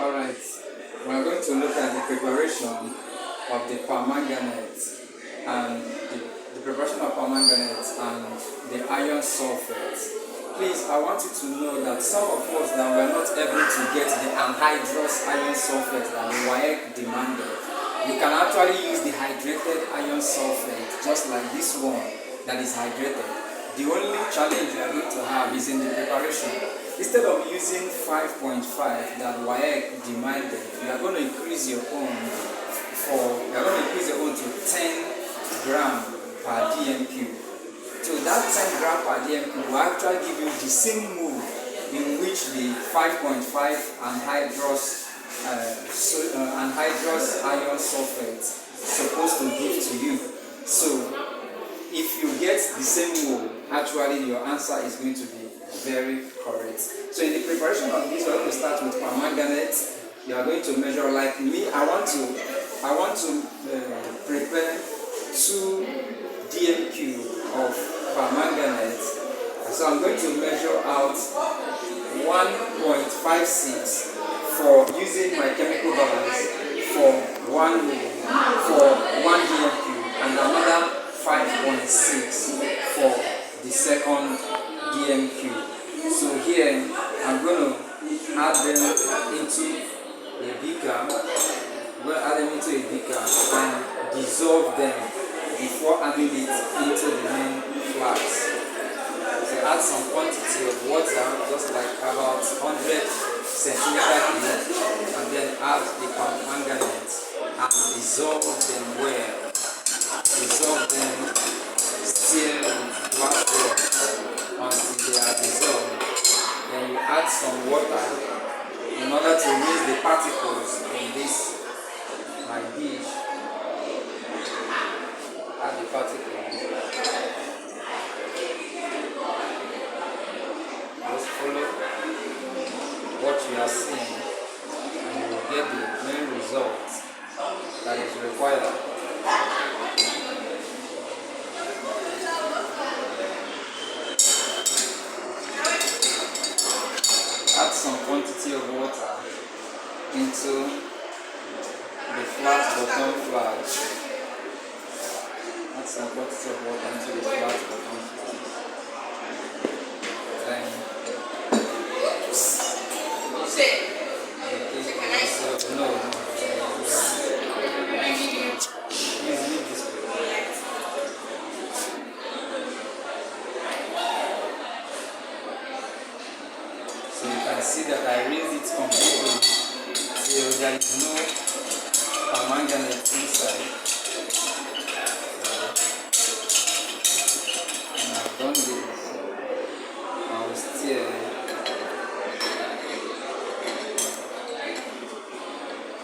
Alright, we are going to look at the preparation of the permanganate and the preparation of permanganate and the iron sulfate. Please, I want you to know that some of us that were not able to get the anhydrous iron sulfate that the WEAC demanded, you can actually use the hydrated iron sulfate, just like this one that is hydrated. The only challenge you are going to have is in the preparation. Instead of using 5.5 that WEAC demanded, you are going to increase your own to 10 gram per dm cube. So that 10 gram per dm cube will actually give you the same move in which the 5.5 anhydrous iron sulfate is supposed to give to you. So if you get the same move, actually your answer is going to be very correct. So in the preparation of this, we're going to start with permanganate. You are going to measure, like me, I want to prepare 2 dm cube of permanganate. So I'm going to measure out 1.56 for using my chemical balance for 1 dm cube and another 5.6 for the second dm cube. So here I'm going to add them into a beaker. And dissolve them before adding it into the main flask. So add some quantity of water, just like about 100 centimeter cube, and then add the permanganate and dissolve them well. Dissolve them, stir with glass rod until they are dissolved. Then you add some water in order to release the particles in this my dish. Add the particles. Just follow what you are seeing and you will get the main result that is required. Add some quantity of water into the flat bottom flask. Add some quantity of water into the flat bottom flask. Then so you can see that I raised it completely till there is no permanganate inside. And I've done this. I will stir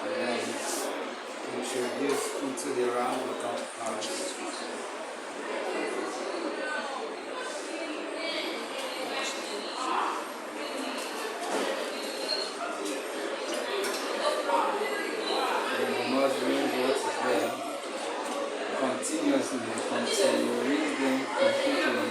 and then introduce into the round bottom flask. Continuously until you reach them completely.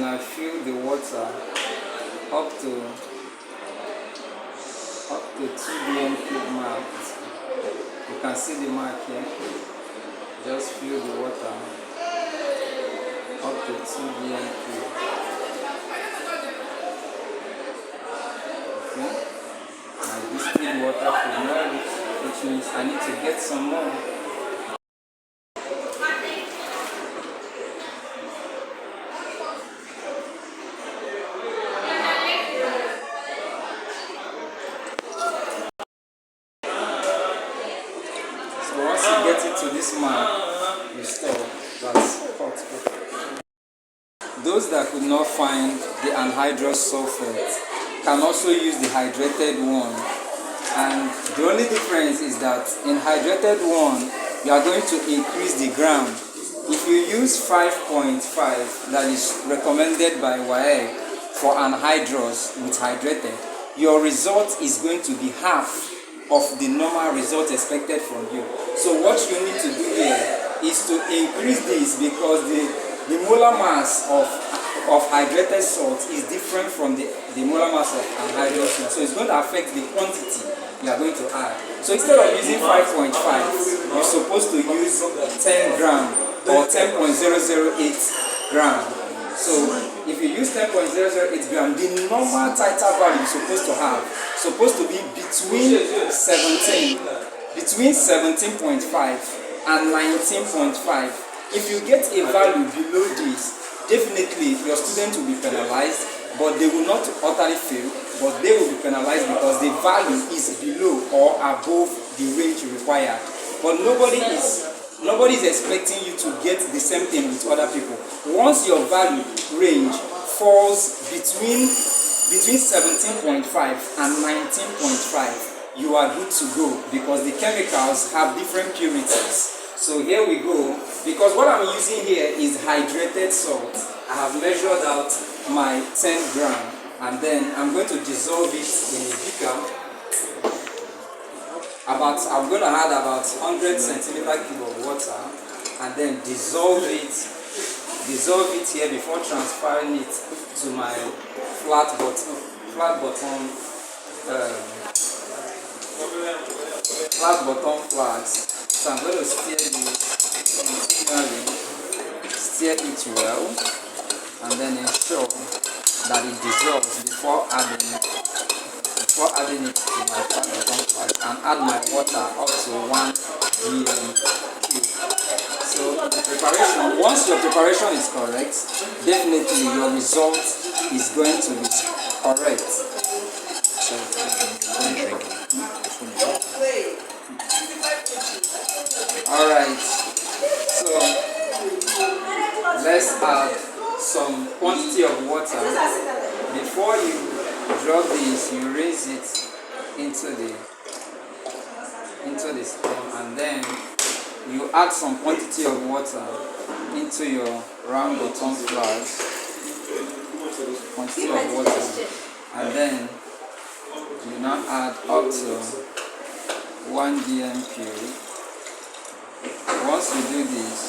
I fill the water up to 2 dm cube mark. You can see the mark here. Just fill the water up to 2 dm cube. Okay. And this clean water could not reach, which means I need to get some more. So once you get it to this mark, you stop. That's hot. Those that could not find the anhydrous sulfate can also use the hydrated one. And the only difference is that in hydrated one, you are going to increase the gram. If you use 5.5 that is recommended by WEAC for anhydrous with hydrated, your result is going to be half of the normal result expected from you. So what you need to do here is to increase this, because the molar mass of hydrated salt is different from the molar mass of anhydrous salt. So it's going to affect the quantity you are going to add. So instead of using 5.5, you're supposed to use 10 gram or 10.008 gram. So if you use 10.008 gram, the normal titer value you're supposed to have supposed to be between 17.5 and 19.5. If you get a value below this, definitely your student will be penalized, but they will not utterly fail, but they will be penalized because the value is below or above the range required. But nobody is expecting you to get the same thing with other people. Once your value range falls between 17.5 and 19.5, you are good to go, because the chemicals have different purities. So here we go, because what I'm using here is hydrated salt. I have measured out my 10 gram, and then I'm going to dissolve it in a beaker. I'm going to add about 100 centimeter cube of water, and then dissolve it here before transferring it to my flat bottom flask. So I'm going to stir this continually, stir it well, and then ensure that it dissolves before adding it to my flat bottom flask, and add my water up to 1 dm cube. So the preparation, once your preparation is correct, definitely your result is going to be correct. Alright, so let's add some quantity of water. Before you drop this, you raise it into the spoon, and then you add some quantity of water into your round bottom flask. Quantity of water, and then you now add up to 1 dm cube. Once you do this,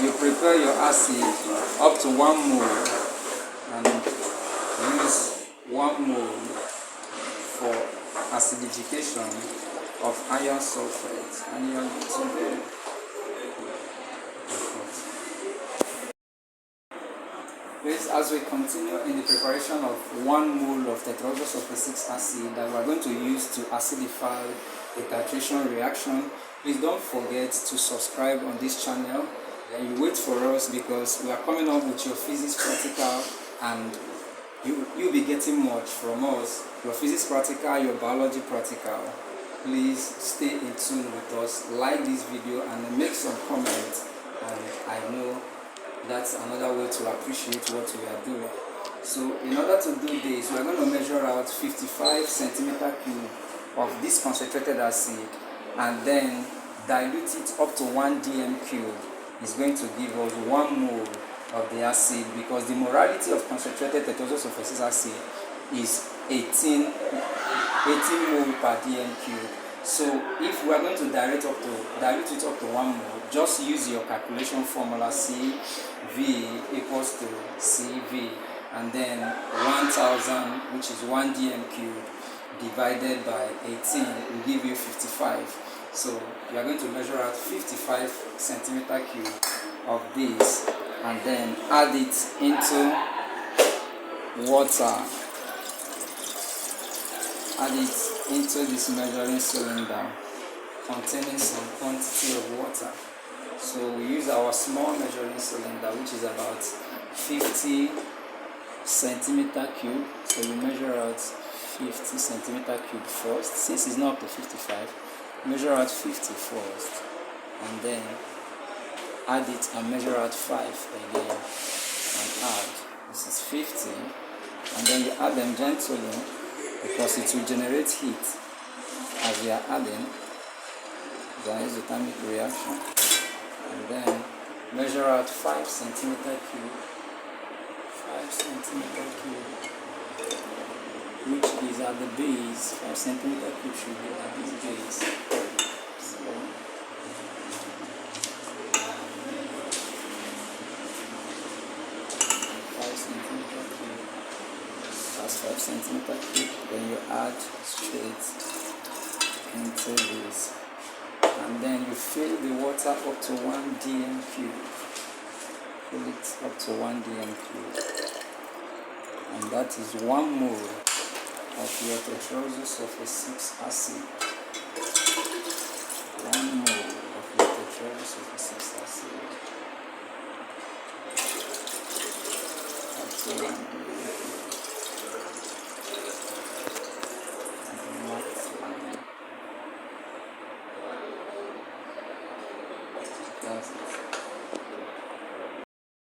you prepare your acid up to 1 mole, and use 1 mole for acidification of iron sulfate, and you are good to go. Please, as we continue in the preparation of 1 mole of tetrodosulfosic acid that we are going to use to acidify the titration reaction, please don't forget to subscribe on this channel. Then you wait for us, because we are coming up with your physics practical, and you'll be getting much from us. Your physics practical, your biology practical. Please stay in tune with us, like this video, and make some comments, and I know that's another way to appreciate what we are doing. So in order to do this, we are going to measure out 55 centimeter cube of this concentrated acid, and then dilute it up to 1 dm cube. Is going to give us 1 mole of the acid, because the molarity of concentrated tetrodosulfosic acid is 18 mole per dm cube. So if we are going to dilute it up to 1 mole, just use your calculation formula, CV equals to CV, and then 1000, which is 1 dm cube, divided by 18 will give you 55. So you are going to measure out 55 centimeter cube of this and then add it into water. Add it into this measuring cylinder containing some quantity of water. So we use our small measuring cylinder, which is about 50 centimeter cube. So we measure out 50 centimeter cube first. Since it's not up to 55, measure out 50 first, and then add it and measure out 5 again, and add. This is 50, and then you add them gently because it will generate heat as we are adding. There is a thermic reaction, and then measure out 5 centimeter cube. 5 centimeter cube, which is at the base. 5 centimeter cube should be at this base. So 5 centimeter cube. That's 5 centimeter cube. Then you add straight into this, and then you fill the water up to 1 dm cube. Fill it up to 1 dm cube, and that is 1 mole of your tetrodosulfate 6 acid. 1 mole of your tetrodosulfate 6 acid. Up to 1 dm cube. That's it.